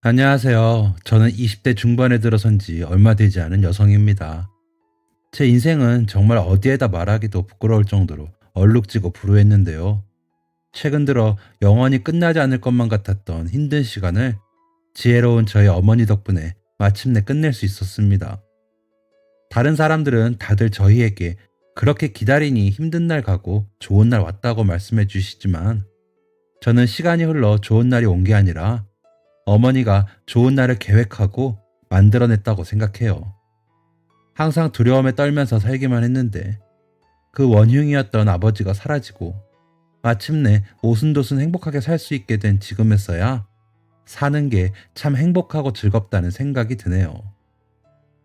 안녕하세요. 저는 20대 중반에 들어선 지 얼마 되지 않은 여성입니다. 제 인생은 정말 어디에다 말하기도 부끄러울 정도로 얼룩지고 불우했는데요. 최근 들어 영원히 끝나지 않을 것만 같았던 힘든 시간을 지혜로운 저희 어머니 덕분에 마침내 끝낼 수 있었습니다. 다른 사람들은 다들 저희에게 그렇게 기다리니 힘든 날 가고 좋은 날 왔다고 말씀해 주시지만 저는 시간이 흘러 좋은 날이 온 게 아니라 어머니가 좋은 날을 계획하고 만들어냈다고 생각해요. 항상 두려움에 떨면서 살기만 했는데 그 원흉이었던 아버지가 사라지고 마침내 오순도순 행복하게 살 수 있게 된 지금에서야 사는 게 참 행복하고 즐겁다는 생각이 드네요.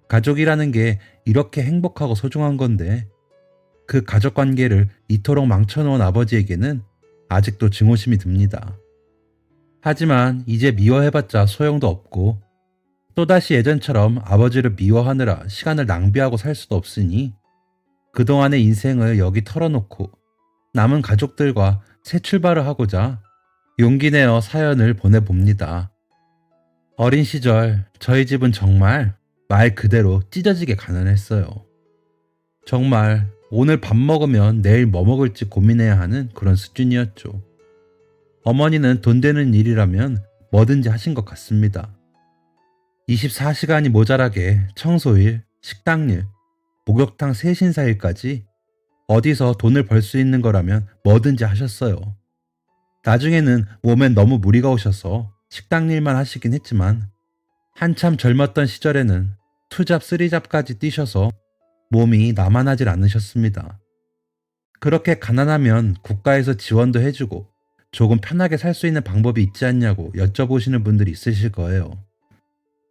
가족이라는 게 이렇게 행복하고 소중한 건데 그 가족 관계를 이토록 망쳐놓은 아버지에게는 아직도 증오심이 듭니다. 하지만 이제 미워해봤자 소용도 없고 또다시 예전처럼 아버지를 미워하느라 시간을 낭비하고 살 수도 없으니 그동안의 인생을 여기 털어놓고 남은 가족들과 새 출발을 하고자 용기 내어 사연을 보내봅니다. 어린 시절 저희 집은 정말 말 그대로 찢어지게 가난했어요. 정말 오늘 밥 먹으면 내일 뭐 먹을지 고민해야 하는 그런 수준이었죠. 어머니는 돈 되는 일이라면 뭐든지 하신 것 같습니다. 24시간이 모자라게 청소일, 식당일, 목욕탕 세신사일까지 어디서 돈을 벌 수 있는 거라면 뭐든지 하셨어요. 나중에는 몸엔 너무 무리가 오셔서 식당 일만 하시긴 했지만 한참 젊었던 시절에는 투잡, 쓰리잡까지 뛰셔서 몸이 나만하질 않으셨습니다. 그렇게 가난하면 국가에서 지원도 해주고 조금 편하게 살 수 있는 방법이 있지 않냐고 여쭤보시는 분들이 있으실 거예요.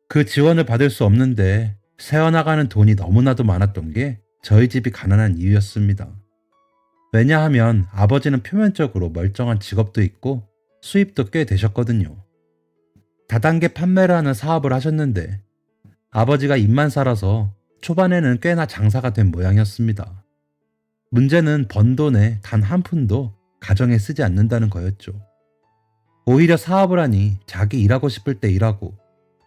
그 지원을 받을 수 없는데 새어나가는 돈이 너무나도 많았던 게 저희 집이 가난한 이유였습니다. 왜냐하면 아버지는 표면적으로 멀쩡한 직업도 있고 수입도 꽤 되셨거든요. 다단계 판매를 하는 사업을 하셨는데 아버지가 입만 살아서 초반에는 꽤나 장사가 된 모양이었습니다. 문제는 번 돈의 단 한 푼도 가정에 쓰지 않는다는 거였죠. 오히려 사업을 하니 자기 일하고 싶을 때 일하고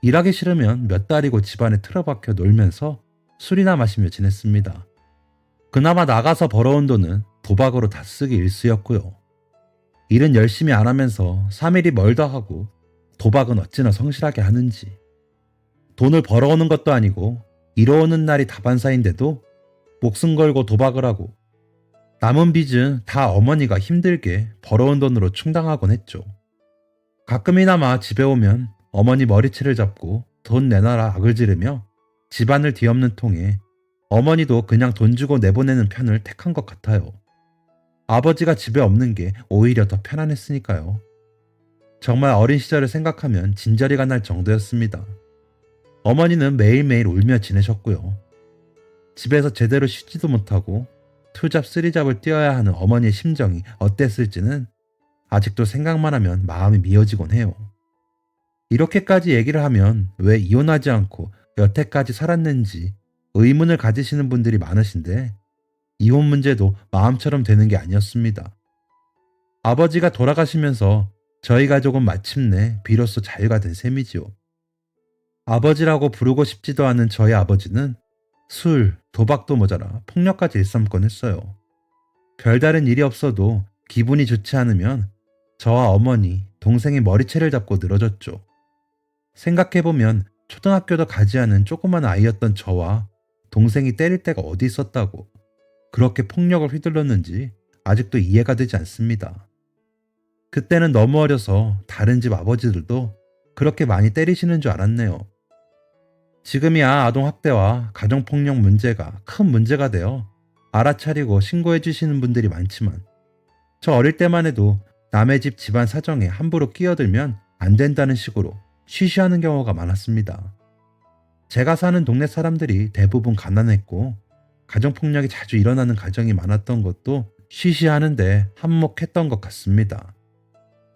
일하기 싫으면 몇 달이고 집안에 틀어박혀 놀면서 술이나 마시며 지냈습니다. 그나마 나가서 벌어온 돈은 도박으로 다 쓰기 일쑤였고요. 일은 열심히 안 하면서 3일이 멀다 하고 도박은 어찌나 성실하게 하는지. 돈을 벌어오는 것도 아니고 이뤄오는 날이 다반사인데도 목숨 걸고 도박을 하고 남은 빚은 다 어머니가 힘들게 벌어온 돈으로 충당하곤 했죠. 가끔이나마 집에 오면 어머니 머리채를 잡고 돈 내놔라 악을 지르며 집안을 뒤엎는 통에 어머니도 그냥 돈 주고 내보내는 편을 택한 것 같아요. 아버지가 집에 없는 게 오히려 더 편안했으니까요. 정말 어린 시절을 생각하면 진저리가 날 정도였습니다. 어머니는 매일매일 울며 지내셨고요. 집에서 제대로 쉬지도 못하고 투잡 쓰리잡을 뛰어야 하는 어머니의 심정이 어땠을지는 아직도 생각만 하면 마음이 미어지곤 해요. 이렇게까지 얘기를 하면 왜 이혼하지 않고 여태까지 살았는지 의문을 가지시는 분들이 많으신데 이혼 문제도 마음처럼 되는 게 아니었습니다. 아버지가 돌아가시면서 저희 가족은 마침내 비로소 자유가 된 셈이지요. 아버지라고 부르고 싶지도 않은 저희 아버지는 술, 도박도 모자라 폭력까지 일삼곤 했어요. 별다른 일이 없어도 기분이 좋지 않으면 저와 어머니, 동생이 머리채를 잡고 늘어졌죠. 생각해보면 초등학교도 가지 않은 조그만 아이였던 저와 동생이 때릴 때가 어디 있었다고 그렇게 폭력을 휘둘렀는지 아직도 이해가 되지 않습니다. 그때는 너무 어려서 다른 집 아버지들도 그렇게 많이 때리시는 줄 알았네요. 지금이야 아동학대와 가정폭력 문제가 큰 문제가 되어 알아차리고 신고해 주시는 분들이 많지만 저 어릴 때만 해도 남의 집 집안 사정에 함부로 끼어들면 안 된다는 식으로 쉬쉬하는 경우가 많았습니다. 제가 사는 동네 사람들이 대부분 가난했고 가정폭력이 자주 일어나는 가정이 많았던 것도 쉬쉬하는데 한몫했던 것 같습니다.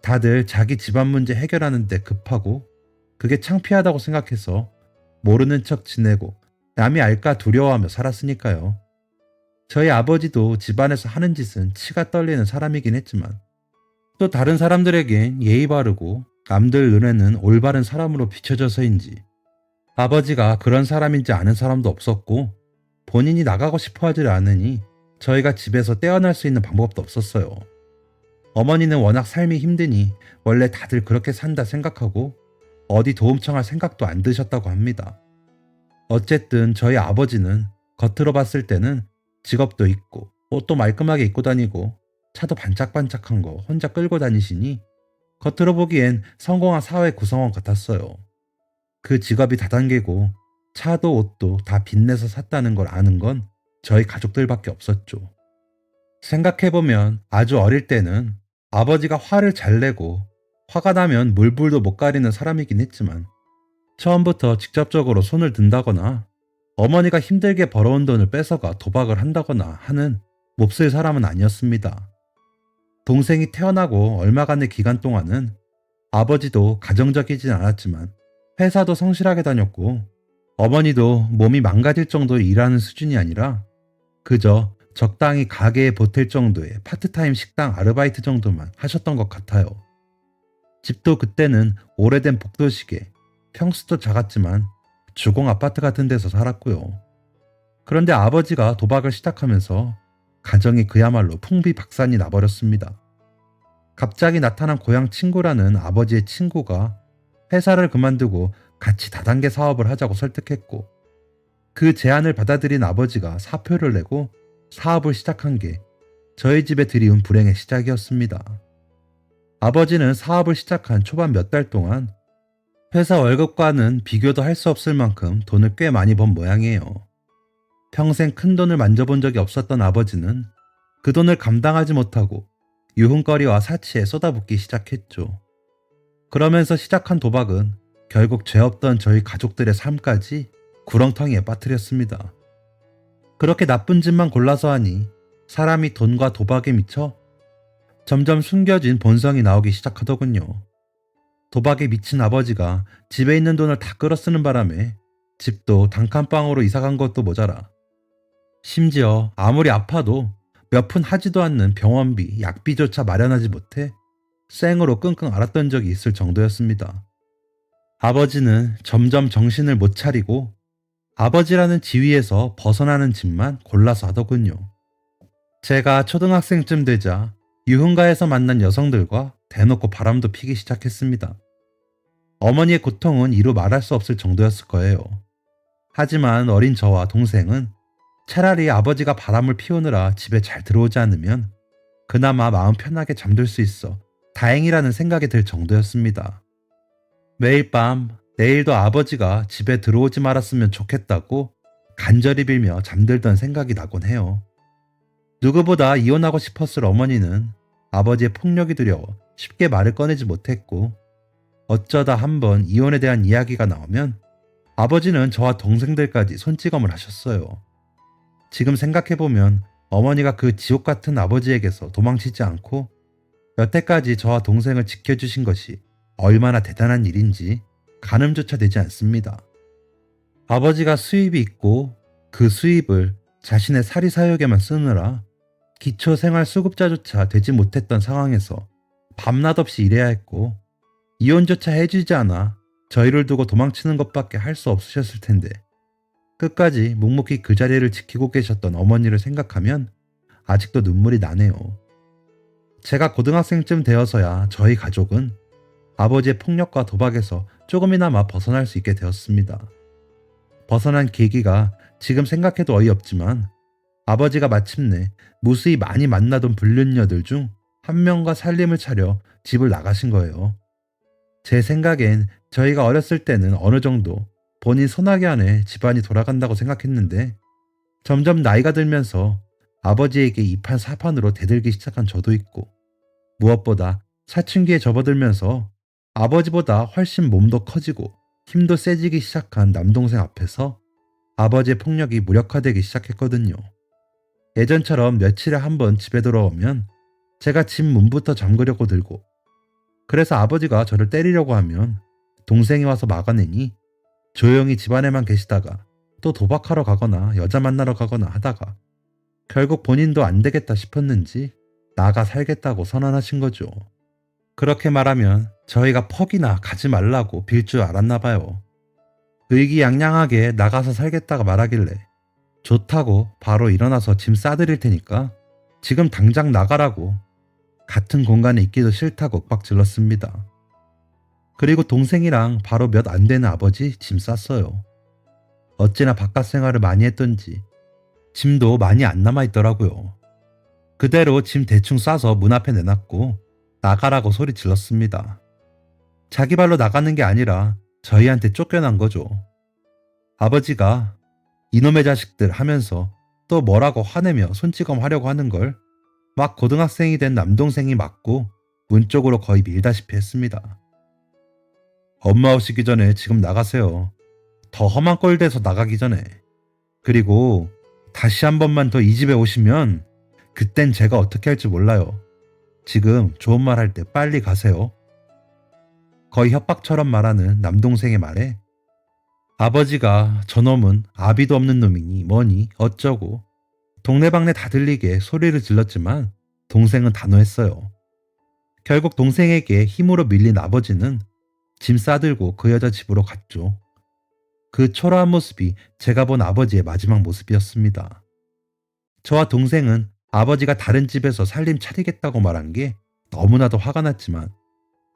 다들 자기 집안 문제 해결하는 데 급하고 그게 창피하다고 생각해서 모르는 척 지내고 남이 알까 두려워하며 살았으니까요. 저희 아버지도 집안에서 하는 짓은 치가 떨리는 사람이긴 했지만 또 다른 사람들에겐 예의 바르고 남들 눈에는 올바른 사람으로 비춰져서인지 아버지가 그런 사람인지 아는 사람도 없었고 본인이 나가고 싶어 하질 않으니 저희가 집에서 떼어날 수 있는 방법도 없었어요. 어머니는 워낙 삶이 힘드니 원래 다들 그렇게 산다 생각하고 어디 도움 청할 생각도 안 드셨다고 합니다. 어쨌든 저희 아버지는 겉으로 봤을 때는 직업도 있고 옷도 말끔하게 입고 다니고 차도 반짝반짝한 거 혼자 끌고 다니시니 겉으로 보기엔 성공한 사회 구성원 같았어요. 그 직업이 다단계고 차도 옷도 다 빚내서 샀다는 걸 아는 건 저희 가족들밖에 없었죠. 생각해보면 아주 어릴 때는 아버지가 화를 잘 내고 화가 나면 물불도 못 가리는 사람이긴 했지만 처음부터 직접적으로 손을 든다거나 어머니가 힘들게 벌어온 돈을 뺏어가 도박을 한다거나 하는 몹쓸 사람은 아니었습니다. 동생이 태어나고 얼마간의 기간 동안은 아버지도 가정적이진 않았지만 회사도 성실하게 다녔고 어머니도 몸이 망가질 정도로 일하는 수준이 아니라 그저 적당히 가게에 보탤 정도의 파트타임 식당 아르바이트 정도만 하셨던 것 같아요. 집도 그때는 오래된 복도식에 평수도 작았지만 주공 아파트 같은 데서 살았고요. 그런데 아버지가 도박을 시작하면서 가정이 그야말로 풍비박산이 나버렸습니다. 갑자기 나타난 고향 친구라는 아버지의 친구가 회사를 그만두고 같이 다단계 사업을 하자고 설득했고 그 제안을 받아들인 아버지가 사표를 내고 사업을 시작한 게 저희 집에 들이운 불행의 시작이었습니다. 아버지는 사업을 시작한 초반 몇 달 동안 회사 월급과는 비교도 할 수 없을 만큼 돈을 꽤 많이 번 모양이에요. 평생 큰 돈을 만져본 적이 없었던 아버지는 그 돈을 감당하지 못하고 유흥거리와 사치에 쏟아붓기 시작했죠. 그러면서 시작한 도박은 결국 죄 없던 저희 가족들의 삶까지 구렁텅이에 빠뜨렸습니다. 그렇게 나쁜 짓만 골라서 하니 사람이 돈과 도박에 미쳐 점점 숨겨진 본성이 나오기 시작하더군요. 도박에 미친 아버지가 집에 있는 돈을 다 끌어쓰는 바람에 집도 단칸방으로 이사간 것도 모자라 심지어 아무리 아파도 몇 푼 하지도 않는 병원비, 약비조차 마련하지 못해 생으로 끙끙 앓았던 적이 있을 정도였습니다. 아버지는 점점 정신을 못 차리고 아버지라는 지위에서 벗어나는 짓만 골라서 하더군요. 제가 초등학생쯤 되자 유흥가에서 만난 여성들과 대놓고 바람도 피기 시작했습니다. 어머니의 고통은 이루 말할 수 없을 정도였을 거예요. 하지만 어린 저와 동생은 차라리 아버지가 바람을 피우느라 집에 잘 들어오지 않으면 그나마 마음 편하게 잠들 수 있어 다행이라는 생각이 들 정도였습니다. 매일 밤 내일도 아버지가 집에 들어오지 말았으면 좋겠다고 간절히 빌며 잠들던 생각이 나곤 해요. 누구보다 이혼하고 싶었을 어머니는 아버지의 폭력이 두려워 쉽게 말을 꺼내지 못했고 어쩌다 한번 이혼에 대한 이야기가 나오면 아버지는 저와 동생들까지 손찌검을 하셨어요. 지금 생각해보면 어머니가 그 지옥 같은 아버지에게서 도망치지 않고 여태까지 저와 동생을 지켜주신 것이 얼마나 대단한 일인지 가늠조차 되지 않습니다. 아버지가 수입이 있고 그 수입을 자신의 사리사욕에만 쓰느라 기초생활수급자조차 되지 못했던 상황에서 밤낮 없이 일해야 했고 이혼조차 해주지 않아 저희를 두고 도망치는 것밖에 할 수 없으셨을 텐데 끝까지 묵묵히 그 자리를 지키고 계셨던 어머니를 생각하면 아직도 눈물이 나네요. 제가 고등학생쯤 되어서야 저희 가족은 아버지의 폭력과 도박에서 조금이나마 벗어날 수 있게 되었습니다. 벗어난 계기가 지금 생각해도 어이없지만 아버지가 마침내 무수히 많이 만나던 불륜녀들 중 한 명과 살림을 차려 집을 나가신 거예요. 제 생각엔 저희가 어렸을 때는 어느 정도 본인 손아귀 안에 집안이 돌아간다고 생각했는데 점점 나이가 들면서 아버지에게 이판사판으로 대들기 시작한 저도 있고 무엇보다 사춘기에 접어들면서 아버지보다 훨씬 몸도 커지고 힘도 세지기 시작한 남동생 앞에서 아버지의 폭력이 무력화되기 시작했거든요. 예전처럼 며칠에 한 번 집에 돌아오면 제가 집 문부터 잠그려고 들고 그래서 아버지가 저를 때리려고 하면 동생이 와서 막아내니 조용히 집안에만 계시다가 또 도박하러 가거나 여자 만나러 가거나 하다가 결국 본인도 안 되겠다 싶었는지 나가 살겠다고 선언하신 거죠. 그렇게 말하면 저희가 퍽이나 가지 말라고 빌 줄 알았나 봐요. 의기양양하게 나가서 살겠다가 말하길래 좋다고 바로 일어나서 짐 싸드릴 테니까 지금 당장 나가라고 같은 공간에 있기도 싫다고 윽박질렀습니다. 그리고 동생이랑 바로 몇 안 되는 아버지 짐 쌌어요. 어찌나 바깥 생활을 많이 했던지 짐도 많이 안 남아있더라고요. 그대로 짐 대충 싸서 문 앞에 내놨고 나가라고 소리 질렀습니다. 자기 발로 나가는 게 아니라 저희한테 쫓겨난 거죠. 아버지가 이놈의 자식들 하면서 또 뭐라고 화내며 손찌검 하려고 하는 걸 막 고등학생이 된 남동생이 맞고 문 쪽으로 거의 밀다시피 했습니다. 엄마 오시기 전에 지금 나가세요. 더 험한 꼴 돼서 나가기 전에. 그리고 다시 한 번만 더 이 집에 오시면 그땐 제가 어떻게 할지 몰라요. 지금 좋은 말 할 때 빨리 가세요. 거의 협박처럼 말하는 남동생의 말에 아버지가 저놈은 아비도 없는 놈이니 뭐니 어쩌고 동네방네 다 들리게 소리를 질렀지만 동생은 단호했어요. 결국 동생에게 힘으로 밀린 아버지는 짐 싸들고 그 여자 집으로 갔죠. 그 초라한 모습이 제가 본 아버지의 마지막 모습이었습니다. 저와 동생은 아버지가 다른 집에서 살림 차리겠다고 말한 게 너무나도 화가 났지만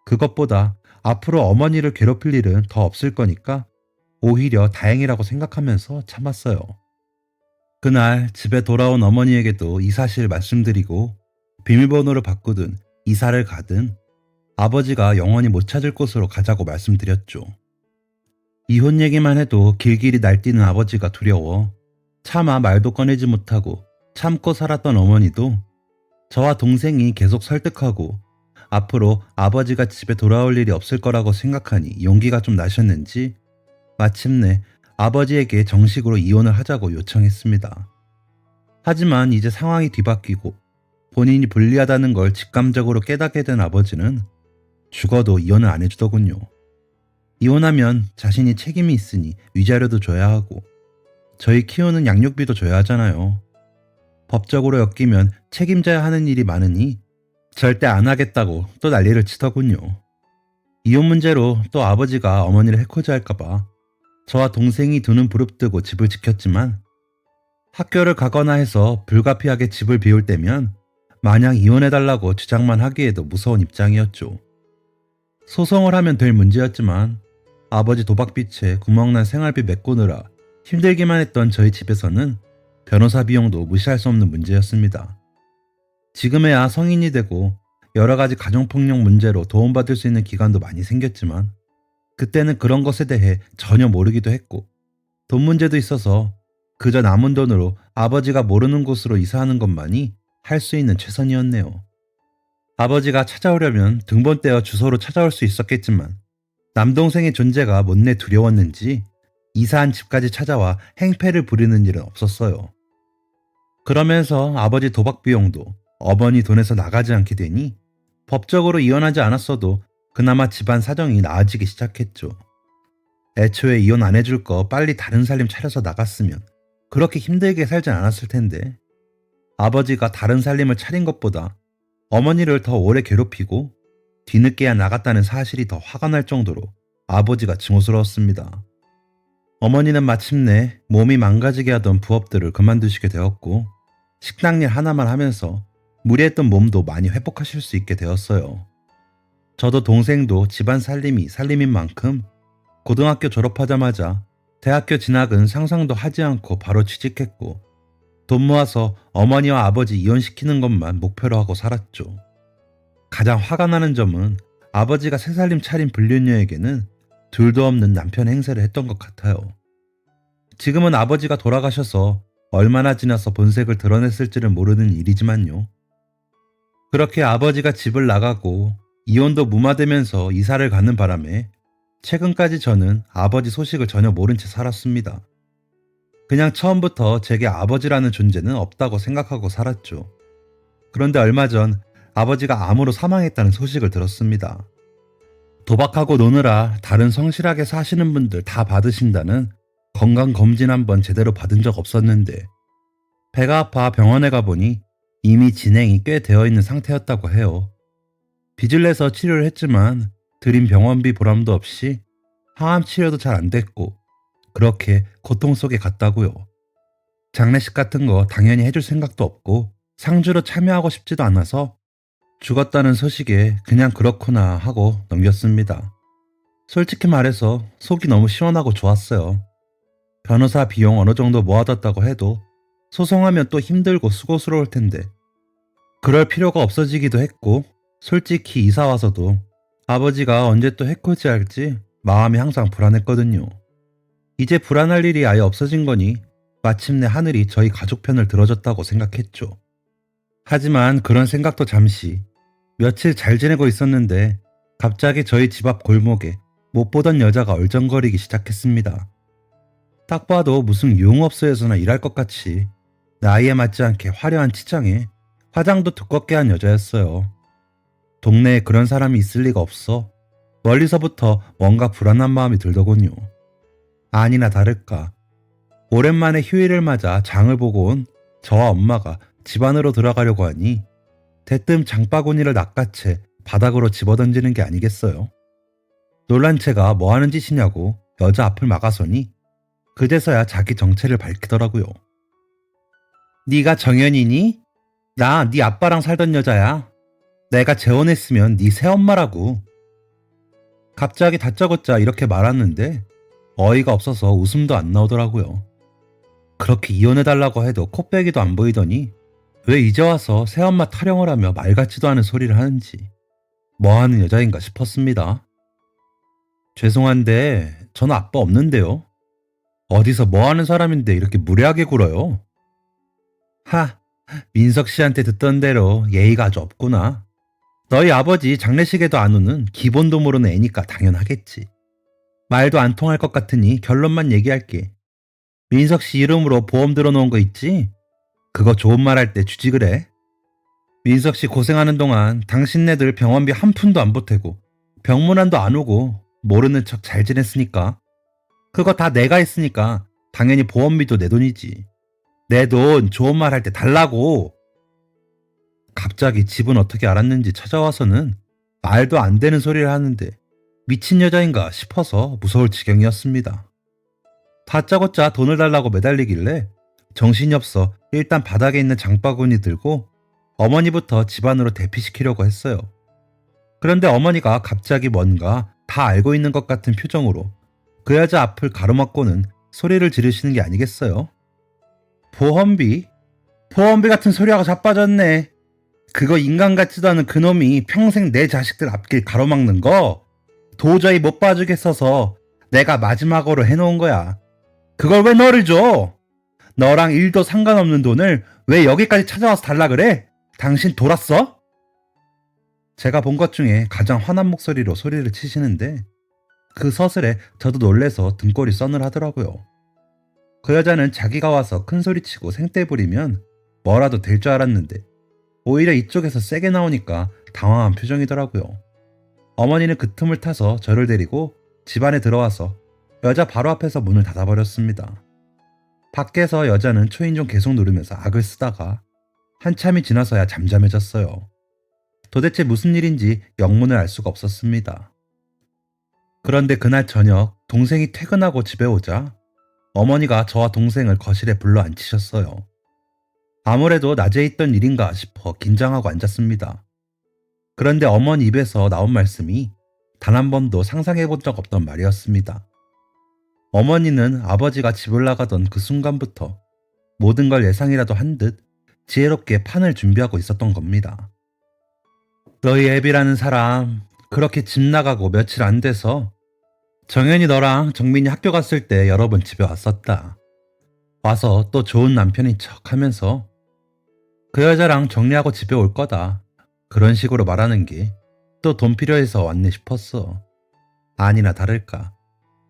그것보다 앞으로 어머니를 괴롭힐 일은 더 없을 거니까 오히려 다행이라고 생각하면서 참았어요. 그날 집에 돌아온 어머니에게도 이 사실 말씀드리고 비밀번호를 바꾸든 이사를 가든 아버지가 영원히 못 찾을 곳으로 가자고 말씀드렸죠. 이혼 얘기만 해도 길길이 날뛰는 아버지가 두려워 차마 말도 꺼내지 못하고 참고 살았던 어머니도 저와 동생이 계속 설득하고 앞으로 아버지가 집에 돌아올 일이 없을 거라고 생각하니 용기가 좀 나셨는지 마침내 아버지에게 정식으로 이혼을 하자고 요청했습니다. 하지만 이제 상황이 뒤바뀌고 본인이 불리하다는 걸 직감적으로 깨닫게 된 아버지는 죽어도 이혼을 안 해주더군요. 이혼하면 자신이 책임이 있으니 위자료도 줘야 하고 저희 키우는 양육비도 줘야 하잖아요. 법적으로 엮이면 책임져야 하는 일이 많으니 절대 안 하겠다고 또 난리를 치더군요. 이혼 문제로 또 아버지가 어머니를 해코지 할까봐 저와 동생이 두 눈 부릅뜨고 집을 지켰지만 학교를 가거나 해서 불가피하게 집을 비울 때면 마냥 이혼해달라고 주장만 하기에도 무서운 입장이었죠. 소송을 하면 될 문제였지만 아버지 도박빚에 구멍난 생활비 메꾸느라 힘들기만 했던 저희 집에서는 변호사 비용도 무시할 수 없는 문제였습니다. 지금에야 성인이 되고 여러 가지 가정폭력 문제로 도움받을 수 있는 기관도 많이 생겼지만 그때는 그런 것에 대해 전혀 모르기도 했고 돈 문제도 있어서 그저 남은 돈으로 아버지가 모르는 곳으로 이사하는 것만이 할 수 있는 최선이었네요. 아버지가 찾아오려면 등본 떼어 주소로 찾아올 수 있었겠지만 남동생의 존재가 못내 두려웠는지 이사한 집까지 찾아와 행패를 부리는 일은 없었어요. 그러면서 아버지 도박 비용도 어머니 돈에서 나가지 않게 되니 법적으로 이혼하지 않았어도 그나마 집안 사정이 나아지기 시작했죠. 애초에 이혼 안 해줄 거 빨리 다른 살림 차려서 나갔으면 그렇게 힘들게 살진 않았을 텐데 아버지가 다른 살림을 차린 것보다 어머니를 더 오래 괴롭히고 뒤늦게야 나갔다는 사실이 더 화가 날 정도로 아버지가 증오스러웠습니다. 어머니는 마침내 몸이 망가지게 하던 부업들을 그만두시게 되었고 식당 일 하나만 하면서 무리했던 몸도 많이 회복하실 수 있게 되었어요. 저도 동생도 집안 살림이 살림인 만큼 고등학교 졸업하자마자 대학교 진학은 상상도 하지 않고 바로 취직했고 돈 모아서 어머니와 아버지 이혼시키는 것만 목표로 하고 살았죠. 가장 화가 나는 점은 아버지가 새살림 차린 불륜녀에게는 둘도 없는 남편 행세를 했던 것 같아요. 지금은 아버지가 돌아가셔서 얼마나 지나서 본색을 드러냈을지를 모르는 일이지만요. 그렇게 아버지가 집을 나가고 이혼도 무마되면서 이사를 가는 바람에 최근까지 저는 아버지 소식을 전혀 모른 채 살았습니다. 그냥 처음부터 제게 아버지라는 존재는 없다고 생각하고 살았죠. 그런데 얼마 전 아버지가 암으로 사망했다는 소식을 들었습니다. 도박하고 노느라 다른 성실하게 사시는 분들 다 받으신다는 건강검진 한번 제대로 받은 적 없었는데 배가 아파 병원에 가보니 이미 진행이 꽤 되어 있는 상태였다고 해요. 빚을 내서 치료를 했지만 들인 병원비 보람도 없이 항암 치료도 잘 안 됐고 그렇게 고통 속에 갔다고요. 장례식 같은 거 당연히 해줄 생각도 없고 상주로 참여하고 싶지도 않아서 죽었다는 소식에 그냥 그렇구나 하고 넘겼습니다. 솔직히 말해서 속이 너무 시원하고 좋았어요. 변호사 비용 어느 정도 모아뒀다고 해도 소송하면 또 힘들고 수고스러울 텐데 그럴 필요가 없어지기도 했고 솔직히 이사 와서도 아버지가 언제 또 해코지 할지 마음이 항상 불안했거든요. 이제 불안할 일이 아예 없어진 거니 마침내 하늘이 저희 가족 편을 들어줬다고 생각했죠. 하지만 그런 생각도 잠시 며칠 잘 지내고 있었는데 갑자기 저희 집 앞 골목에 못 보던 여자가 얼쩡거리기 시작했습니다. 딱 봐도 무슨 유흥업소에서나 일할 것 같이 나이에 맞지 않게 화려한 치장에 화장도 두껍게 한 여자였어요. 동네에 그런 사람이 있을 리가 없어 멀리서부터 뭔가 불안한 마음이 들더군요. 아니나 다를까 오랜만에 휴일을 맞아 장을 보고 온 저와 엄마가 집 안으로 들어가려고 하니 대뜸 장바구니를 낚아채 바닥으로 집어던지는 게 아니겠어요. 놀란 채가 뭐 하는 짓이냐고 여자 앞을 막아서니 그제서야 자기 정체를 밝히더라고요. 네가 정연이니? 나 네 아빠랑 살던 여자야. 내가 재혼했으면 네 새엄마라고. 갑자기 다짜고짜 이렇게 말았는데 어이가 없어서 웃음도 안 나오더라고요. 그렇게 이혼해달라고 해도 코빼기도 안 보이더니 왜 이제 와서 새엄마 타령을 하며 말 같지도 않은 소리를 하는지 뭐하는 여자인가 싶었습니다. 죄송한데 저는 아빠 없는데요. 어디서 뭐하는 사람인데 이렇게 무례하게 굴어요. 하, 민석 씨한테 듣던 대로 예의가 아주 없구나. 너희 아버지 장례식에도 안 오는 기본도 모르는 애니까 당연하겠지. 말도 안 통할 것 같으니 결론만 얘기할게. 민석 씨 이름으로 보험 들어놓은 거 있지? 그거 좋은 말 할 때 주지 그래. 민석 씨 고생하는 동안 당신네들 병원비 한 푼도 안 보태고 병문안도 안 오고 모르는 척 잘 지냈으니까 그거 다 내가 했으니까 당연히 보험비도 내 돈이지. 내 돈 좋은 말 할 때 달라고. 갑자기 집은 어떻게 알았는지 찾아와서는 말도 안 되는 소리를 하는데 미친 여자인가 싶어서 무서울 지경이었습니다. 다짜고짜 돈을 달라고 매달리길래 정신이 없어 일단 바닥에 있는 장바구니 들고 어머니부터 집 안으로 대피시키려고 했어요. 그런데 어머니가 갑자기 뭔가 다 알고 있는 것 같은 표정으로 그 여자 앞을 가로막고는 소리를 지르시는 게 아니겠어요? 보험비? 보험비 같은 소리하고 자빠졌네. 그거 인간 같지도 않은 그놈이 평생 내 자식들 앞길 가로막는 거 도저히 못 봐주겠어서 내가 마지막으로 해놓은 거야. 그걸 왜 너를 줘? 너랑 일도 상관없는 돈을 왜 여기까지 찾아와서 달라 그래? 당신 돌았어? 제가 본 것 중에 가장 화난 목소리로 소리를 치시는데 그 서슬에 저도 놀래서 등골이 써늘하더라고요. 그 여자는 자기가 와서 큰 소리치고 생떼 부리면 뭐라도 될 줄 알았는데 오히려 이쪽에서 세게 나오니까 당황한 표정이더라고요. 어머니는 그 틈을 타서 저를 데리고 집 안에 들어와서 여자 바로 앞에서 문을 닫아버렸습니다. 밖에서 여자는 초인종 계속 누르면서 악을 쓰다가 한참이 지나서야 잠잠해졌어요. 도대체 무슨 일인지 영문을 알 수가 없었습니다. 그런데 그날 저녁 동생이 퇴근하고 집에 오자 어머니가 저와 동생을 거실에 불러 앉히셨어요. 아무래도 낮에 있던 일인가 싶어 긴장하고 앉았습니다. 그런데 어머니 입에서 나온 말씀이 단 한 번도 상상해 본 적 없던 말이었습니다. 어머니는 아버지가 집을 나가던 그 순간부터 모든 걸 예상이라도 한 듯 지혜롭게 판을 준비하고 있었던 겁니다. 너희 애비라는 사람 그렇게 집 나가고 며칠 안 돼서 정연이 너랑 정민이 학교 갔을 때 여러 번 집에 왔었다. 와서 또 좋은 남편인 척 하면서 그 여자랑 정리하고 집에 올 거다. 그런 식으로 말하는 게 또 돈 필요해서 왔네 싶었어. 아니나 다를까.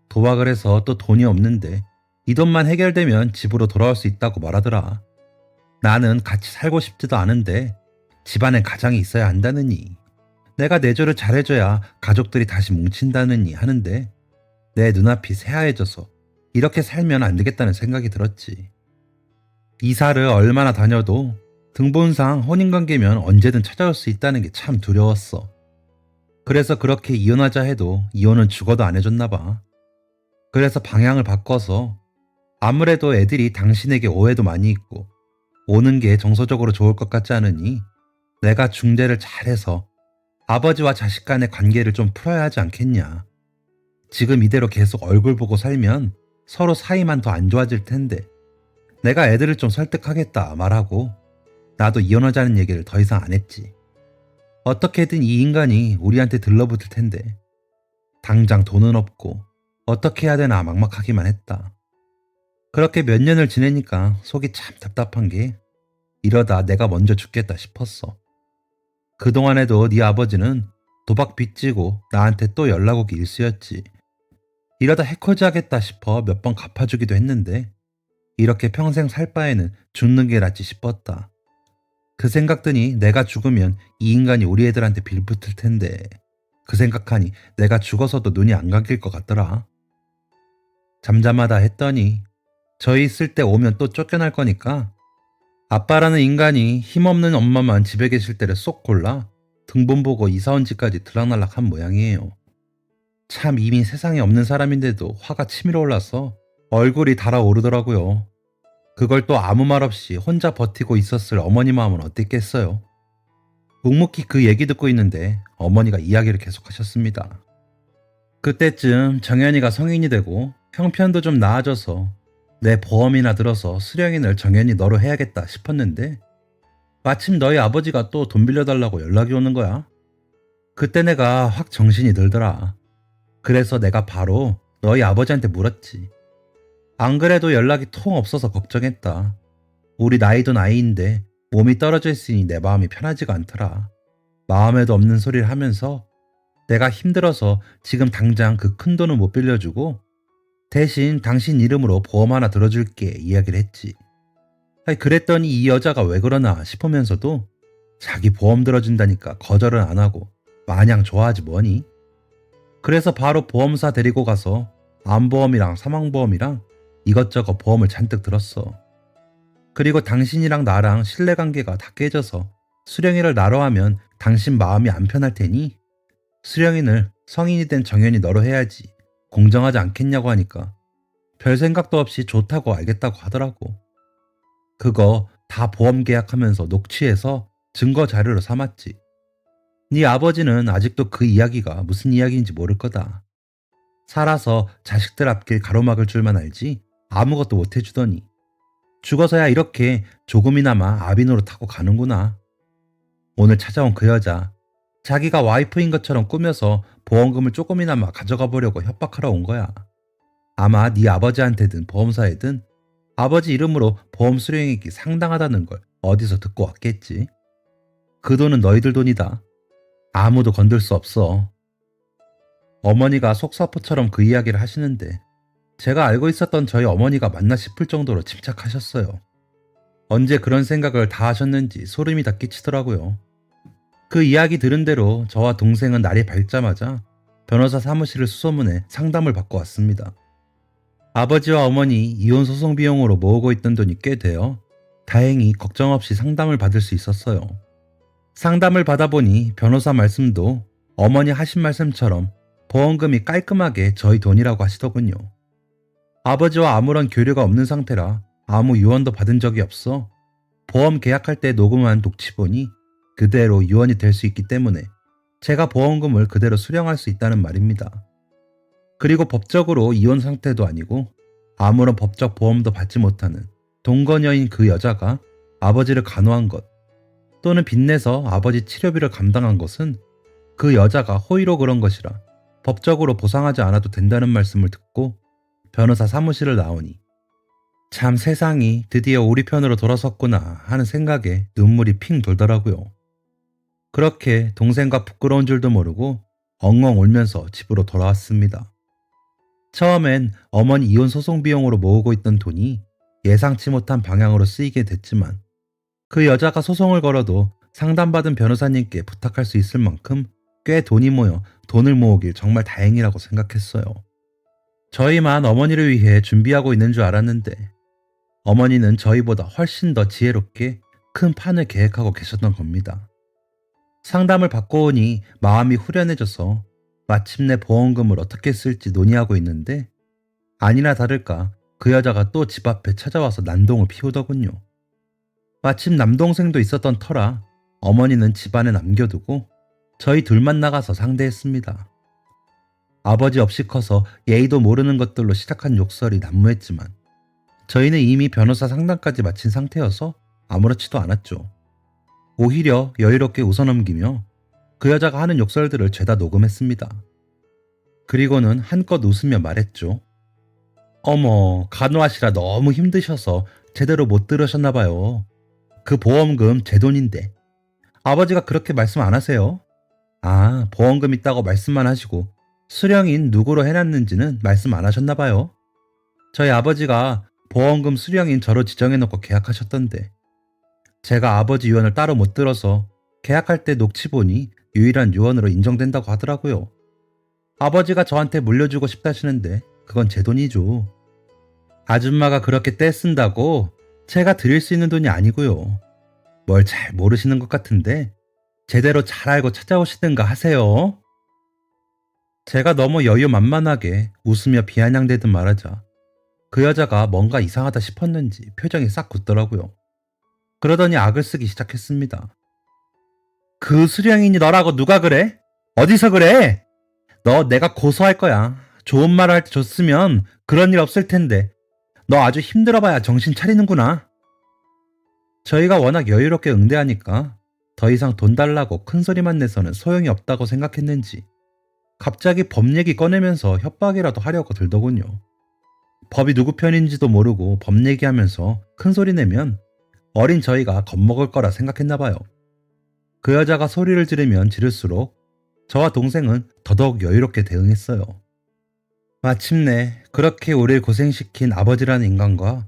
도박을 해서 또 돈이 없는데 이 돈만 해결되면 집으로 돌아올 수 있다고 말하더라. 나는 같이 살고 싶지도 않은데 집안엔 가장이 있어야 한다느니 내가 내조를 잘해줘야 가족들이 다시 뭉친다느니 하는데 내 눈앞이 새하얘져서 이렇게 살면 안 되겠다는 생각이 들었지. 이사를 얼마나 다녀도 등본상 혼인관계면 언제든 찾아올 수 있다는 게 참 두려웠어. 그래서 그렇게 이혼하자 해도 이혼은 죽어도 안 해줬나 봐. 그래서 방향을 바꿔서 아무래도 애들이 당신에게 오해도 많이 있고 오는 게 정서적으로 좋을 것 같지 않으니 내가 중재를 잘해서 아버지와 자식 간의 관계를 좀 풀어야 하지 않겠냐. 지금 이대로 계속 얼굴 보고 살면 서로 사이만 더 안 좋아질 텐데 내가 애들을 좀 설득하겠다 말하고 나도 이혼하자는 얘기를 더 이상 안 했지. 어떻게든 이 인간이 우리한테 들러붙을 텐데 당장 돈은 없고 어떻게 해야 되나 막막하기만 했다. 그렇게 몇 년을 지내니까 속이 참 답답한 게 이러다 내가 먼저 죽겠다 싶었어. 그동안에도 네 아버지는 도박 빚지고 나한테 또 연락 오기 일쑤였지. 이러다 해코지 하겠다 싶어 몇 번 갚아주기도 했는데 이렇게 평생 살 바에는 죽는 게 낫지 싶었다. 그 생각 드니 내가 죽으면 이 인간이 우리 애들한테 빌붙을 텐데 그 생각하니 내가 죽어서도 눈이 안 감길 것 같더라. 잠잠하다 했더니 저희 있을 때 오면 또 쫓겨날 거니까 아빠라는 인간이 힘없는 엄마만 집에 계실 때를 쏙 골라 등본 보고 이사 온 집까지 들락날락한 모양이에요. 참 이미 세상에 없는 사람인데도 화가 치밀어 올라서 얼굴이 달아오르더라고요. 그걸 또 아무 말 없이 혼자 버티고 있었을 어머니 마음은 어땠겠어요. 묵묵히 그 얘기 듣고 있는데 어머니가 이야기를 계속하셨습니다. 그때쯤 정연이가 성인이 되고 형편도 좀 나아져서 내 보험이나 들어서 수령인을 정연이 너로 해야겠다 싶었는데 마침 너희 아버지가 또 돈 빌려달라고 연락이 오는 거야. 그때 내가 확 정신이 들더라. 그래서 내가 바로 너희 아버지한테 물었지. 안 그래도 연락이 통 없어서 걱정했다. 우리 나이도 나이인데 몸이 떨어져 있으니 내 마음이 편하지가 않더라. 마음에도 없는 소리를 하면서 내가 힘들어서 지금 당장 그 큰 돈은 못 빌려주고 대신 당신 이름으로 보험 하나 들어줄게 이야기를 했지. 아니, 그랬더니 이 여자가 왜 그러나 싶으면서도 자기 보험 들어준다니까 거절은 안 하고 마냥 좋아하지 뭐니. 그래서 바로 보험사 데리고 가서 암보험이랑 사망보험이랑 이것저것 보험을 잔뜩 들었어. 그리고 당신이랑 나랑 신뢰관계가 다 깨져서 수령이를 나로 하면 당신 마음이 안 편할 테니 수령이를 성인이 된 정연이 너로 해야지 공정하지 않겠냐고 하니까 별 생각도 없이 좋다고 알겠다고 하더라고. 그거 다 보험 계약하면서 녹취해서 증거 자료로 삼았지. 네 아버지는 아직도 그 이야기가 무슨 이야기인지 모를 거다. 살아서 자식들 앞길 가로막을 줄만 알지 아무것도 못 해주더니 죽어서야 이렇게 조금이나마 아비 노릇하고 가는구나. 오늘 찾아온 그 여자 자기가 와이프인 것처럼 꾸며서 보험금을 조금이나마 가져가 보려고 협박하러 온 거야. 아마 네 아버지한테든 보험사에든 아버지 이름으로 보험 수령액이 상당하다는 걸 어디서 듣고 왔겠지. 그 돈은 너희들 돈이다. 아무도 건들 수 없어. 어머니가 속사포처럼 그 이야기를 하시는데 제가 알고 있었던 저희 어머니가 맞나 싶을 정도로 침착하셨어요. 언제 그런 생각을 다 하셨는지 소름이 다 끼치더라고요. 그 이야기 들은 대로 저와 동생은 날이 밝자마자 변호사 사무실을 수소문해 상담을 받고 왔습니다. 아버지와 어머니 이혼 소송 비용으로 모으고 있던 돈이 꽤 돼요. 다행히 걱정 없이 상담을 받을 수 있었어요. 상담을 받아보니 변호사 말씀도 어머니 하신 말씀처럼 보험금이 깔끔하게 저희 돈이라고 하시더군요. 아버지와 아무런 교류가 없는 상태라 아무 유언도 받은 적이 없어 보험 계약할 때 녹음한 녹취본이 그대로 유언이 될 수 있기 때문에 제가 보험금을 그대로 수령할 수 있다는 말입니다. 그리고 법적으로 이혼 상태도 아니고 아무런 법적 보험도 받지 못하는 동거녀인 그 여자가 아버지를 간호한 것 또는 빚내서 아버지 치료비를 감당한 것은 그 여자가 호의로 그런 것이라 법적으로 보상하지 않아도 된다는 말씀을 듣고 변호사 사무실을 나오니 참 세상이 드디어 우리 편으로 돌아섰구나 하는 생각에 눈물이 핑 돌더라고요. 그렇게 동생과 부끄러운 줄도 모르고 엉엉 울면서 집으로 돌아왔습니다. 처음엔 어머니 이혼 소송 비용으로 모으고 있던 돈이 예상치 못한 방향으로 쓰이게 됐지만 그 여자가 소송을 걸어도 상담받은 변호사님께 부탁할 수 있을 만큼 꽤 돈이 모여 돈을 모으길 정말 다행이라고 생각했어요. 저희만 어머니를 위해 준비하고 있는 줄 알았는데 어머니는 저희보다 훨씬 더 지혜롭게 큰 판을 계획하고 계셨던 겁니다. 상담을 받고 오니 마음이 후련해져서 마침내 보험금을 어떻게 쓸지 논의하고 있는데 아니나 다를까 그 여자가 또 집 앞에 찾아와서 난동을 피우더군요. 마침 남동생도 있었던 터라 어머니는 집안에 남겨두고 저희 둘만 나가서 상대했습니다. 아버지 없이 커서 예의도 모르는 것들로 시작한 욕설이 난무했지만 저희는 이미 변호사 상담까지 마친 상태여서 아무렇지도 않았죠. 오히려 여유롭게 웃어넘기며 그 여자가 하는 욕설들을 죄다 녹음했습니다. 그리고는 한껏 웃으며 말했죠. 어머, 간호하시라 너무 힘드셔서 제대로 못 들으셨나 봐요. 그 보험금 제 돈인데. 아버지가 그렇게 말씀 안 하세요? 아, 보험금 있다고 말씀만 하시고 수령인 누구로 해놨는지는 말씀 안 하셨나 봐요. 저희 아버지가 보험금 수령인 저로 지정해놓고 계약하셨던데 제가 아버지 유언을 따로 못 들어서 계약할 때 녹취 보니 유일한 유언으로 인정된다고 하더라고요. 아버지가 저한테 물려주고 싶다시는데 그건 제 돈이죠. 아줌마가 그렇게 떼쓴다고 제가 드릴 수 있는 돈이 아니고요. 뭘 잘 모르시는 것 같은데 제대로 잘 알고 찾아오시든가 하세요. 제가 너무 여유만만하게 웃으며 비아냥대듯 말하자 그 여자가 뭔가 이상하다 싶었는지 표정이 싹 굳더라고요. 그러더니 악을 쓰기 시작했습니다. 그 수령인이 너라고 누가 그래? 어디서 그래? 너 내가 고소할 거야. 좋은 말을 할 때 줬으면 그런 일 없을 텐데 너 아주 힘들어봐야 정신 차리는구나. 저희가 워낙 여유롭게 응대하니까 더 이상 돈 달라고 큰 소리만 내서는 소용이 없다고 생각했는지 갑자기 법 얘기 꺼내면서 협박이라도 하려고 들더군요. 법이 누구 편인지도 모르고 법 얘기하면서 큰 소리 내면 어린 저희가 겁먹을 거라 생각했나 봐요. 그 여자가 소리를 지르면 지를수록 저와 동생은 더더욱 여유롭게 대응했어요. 마침내 그렇게 우리를 고생시킨 아버지라는 인간과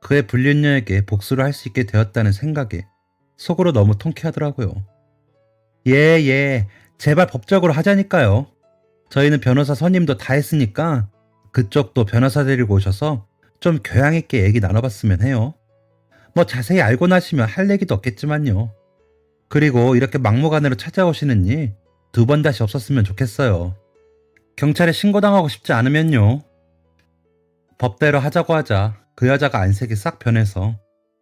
그의 불륜녀에게 복수를 할 수 있게 되었다는 생각에 속으로 너무 통쾌하더라고요. 예, 제발 법적으로 하자니까요. 저희는 변호사 선임도 다 했으니까 그쪽도 변호사 데리고 오셔서 좀 교양 있게 얘기 나눠봤으면 해요. 뭐 자세히 알고 나시면 할 얘기도 없겠지만요. 그리고 이렇게 막무가내로 찾아오시는 일 2번 다시 없었으면 좋겠어요. 경찰에 신고당하고 싶지 않으면요. 법대로 하자고 하자 그 여자가 안색이 싹 변해서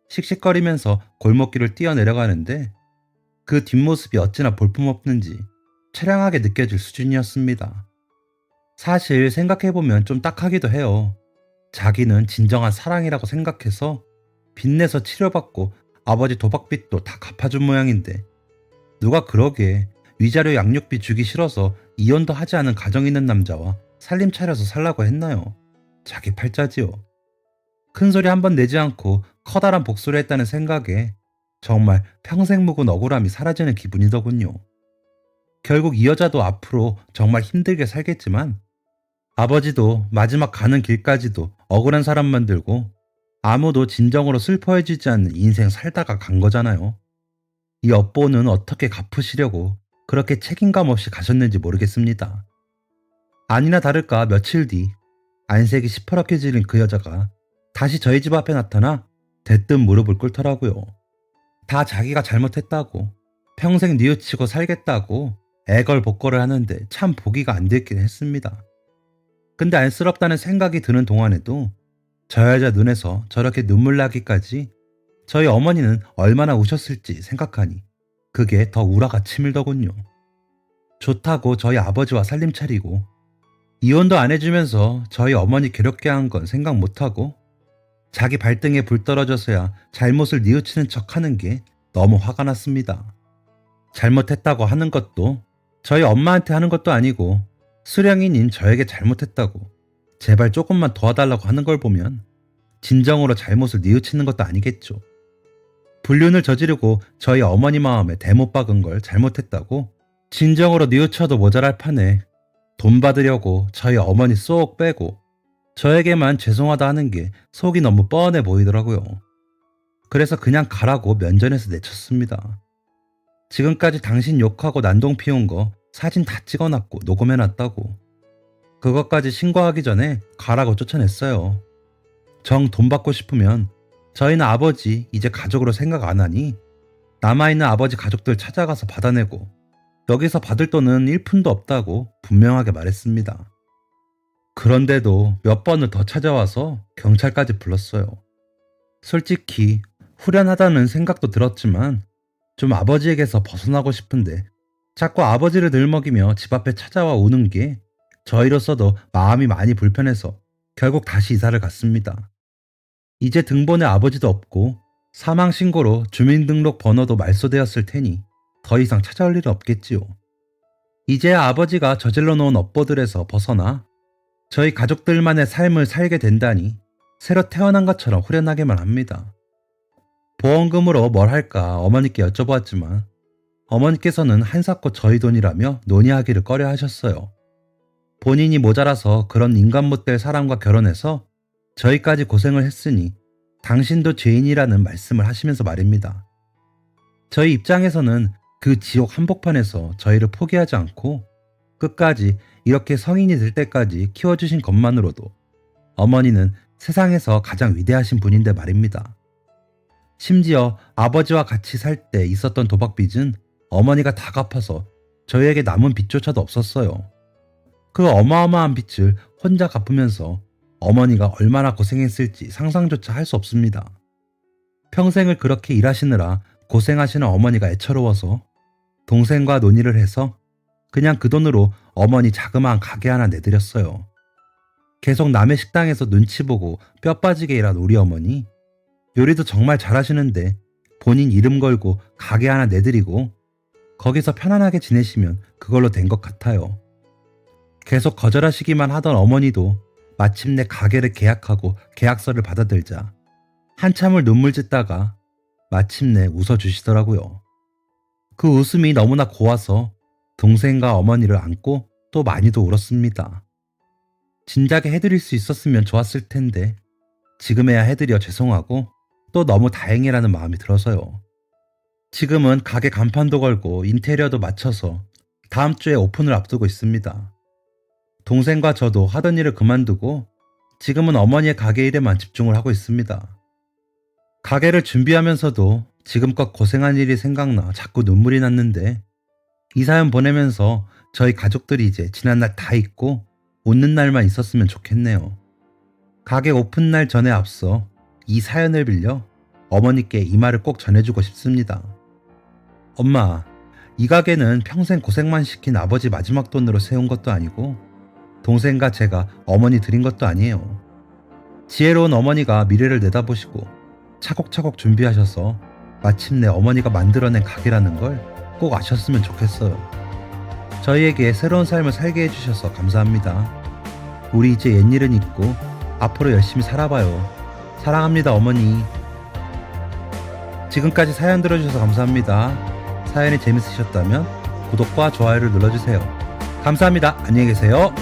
씩씩거리면서 골목길을 뛰어내려가는데 그 뒷모습이 어찌나 볼품없는지 처량하게 느껴질 수준이었습니다. 사실 생각해보면 좀 딱하기도 해요. 자기는 진정한 사랑이라고 생각해서 빚내서 치료받고 아버지 도박빚도 다 갚아준 모양인데 누가 그러게 위자료 양육비 주기 싫어서 이혼도 하지 않은 가정 있는 남자와 살림 차려서 살라고 했나요? 자기 팔자지요. 큰소리 한 번 내지 않고 커다란 복수를 했다는 생각에 정말 평생 묵은 억울함이 사라지는 기분이더군요. 결국 이 여자도 앞으로 정말 힘들게 살겠지만 아버지도 마지막 가는 길까지도 억울한 사람 만들고 아무도 진정으로 슬퍼해주지 않는 인생 살다가 간 거잖아요. 이 업보는 어떻게 갚으시려고 그렇게 책임감 없이 가셨는지 모르겠습니다. 아니나 다를까 며칠 뒤 안색이 시퍼렇게 질린 그 여자가 다시 저희 집 앞에 나타나 대뜸 무릎을 꿇더라고요. 다 자기가 잘못했다고 평생 뉘우치고 살겠다고 애걸복걸을 하는데 참 보기가 안 됐긴 했습니다. 근데 안쓰럽다는 생각이 드는 동안에도 저 여자 눈에서 저렇게 눈물 나기까지 저희 어머니는 얼마나 우셨을지 생각하니 그게 더 우라가 치밀더군요. 좋다고 저희 아버지와 살림 차리고 이혼도 안 해주면서 저희 어머니 괴롭게 한 건 생각 못하고 자기 발등에 불 떨어져서야 잘못을 뉘우치는 척하는 게 너무 화가 났습니다. 잘못했다고 하는 것도 저희 엄마한테 하는 것도 아니고 수령인인 저에게 잘못했다고 제발 조금만 도와달라고 하는 걸 보면 진정으로 잘못을 뉘우치는 것도 아니겠죠. 불륜을 저지르고 저희 어머니 마음에 대못 박은 걸 잘못했다고 진정으로 뉘우쳐도 모자랄 판에 돈 받으려고 저희 어머니 쏙 빼고 저에게만 죄송하다 하는 게 속이 너무 뻔해 보이더라고요. 그래서 그냥 가라고 면전에서 내쳤습니다. 지금까지 당신 욕하고 난동 피운 거 사진 다 찍어놨고 녹음해놨다고. 그것까지 신고하기 전에 가라고 쫓아냈어요. 정 돈 받고 싶으면 저희는 아버지 이제 가족으로 생각 안 하니 남아있는 아버지 가족들 찾아가서 받아내고 여기서 받을 돈은 1푼도 없다고 분명하게 말했습니다. 그런데도 몇 번을 더 찾아와서 경찰까지 불렀어요. 솔직히 후련하다는 생각도 들었지만 좀 아버지에게서 벗어나고 싶은데 자꾸 아버지를 늘먹이며 집 앞에 찾아와 오는 게 저희로서도 마음이 많이 불편해서 결국 다시 이사를 갔습니다. 이제 등본에 아버지도 없고 사망신고로 주민등록 번호도 말소되었을 테니 더 이상 찾아올 일은 없겠지요. 이제야 아버지가 저질러 놓은 업보들에서 벗어나 저희 가족들만의 삶을 살게 된다니 새로 태어난 것처럼 후련하게만 합니다. 보험금으로 뭘 할까 어머니께 여쭤보았지만 어머니께서는 한사코 저희 돈이라며 논의하기를 꺼려 하셨어요. 본인이 모자라서 그런 인간 못될 사람과 결혼해서 저희까지 고생을 했으니 당신도 죄인이라는 말씀을 하시면서 말입니다. 저희 입장에서는 그 지옥 한복판에서 저희를 포기하지 않고 끝까지 이렇게 성인이 될 때까지 키워주신 것만으로도 어머니는 세상에서 가장 위대하신 분인데 말입니다. 심지어 아버지와 같이 살 때 있었던 도박빚은 어머니가 다 갚아서 저희에게 남은 빚조차도 없었어요. 그 어마어마한 빚을 혼자 갚으면서 어머니가 얼마나 고생했을지 상상조차 할 수 없습니다. 평생을 그렇게 일하시느라 고생하시는 어머니가 애처로워서 동생과 논의를 해서 그냥 그 돈으로 어머니 자그마한 가게 하나 내드렸어요. 계속 남의 식당에서 눈치 보고 뼈 빠지게 일한 우리 어머니, 요리도 정말 잘하시는데 본인 이름 걸고 가게 하나 내드리고 거기서 편안하게 지내시면 그걸로 된 것 같아요. 계속 거절하시기만 하던 어머니도 마침내 가게를 계약하고 계약서를 받아들자 한참을 눈물 짓다가 마침내 웃어주시더라고요. 그 웃음이 너무나 고와서 동생과 어머니를 안고 또 많이도 울었습니다. 진작에 해드릴 수 있었으면 좋았을 텐데 지금에야 해드려 죄송하고 또 너무 다행이라는 마음이 들어서요. 지금은 가게 간판도 걸고 인테리어도 맞춰서 다음 주에 오픈을 앞두고 있습니다. 동생과 저도 하던 일을 그만두고 지금은 어머니의 가게 일에만 집중을 하고 있습니다. 가게를 준비하면서도 지금껏 고생한 일이 생각나 자꾸 눈물이 났는데 이 사연 보내면서 저희 가족들이 이제 지난날 다 잊고 웃는 날만 있었으면 좋겠네요. 가게 오픈날 전에 앞서 이 사연을 빌려 어머니께 이 말을 꼭 전해주고 싶습니다. 엄마, 이 가게는 평생 고생만 시킨 아버지 마지막 돈으로 세운 것도 아니고 동생과 제가 어머니 드린 것도 아니에요. 지혜로운 어머니가 미래를 내다보시고 차곡차곡 준비하셔서 마침내 어머니가 만들어낸 가게라는 걸 꼭 아셨으면 좋겠어요. 저희에게 새로운 삶을 살게 해주셔서 감사합니다. 우리 이제 옛일은 잊고 앞으로 열심히 살아봐요. 사랑합니다, 어머니. 지금까지 사연 들어주셔서 감사합니다. 사연이 재밌으셨다면 구독과 좋아요를 눌러주세요. 감사합니다. 안녕히 계세요.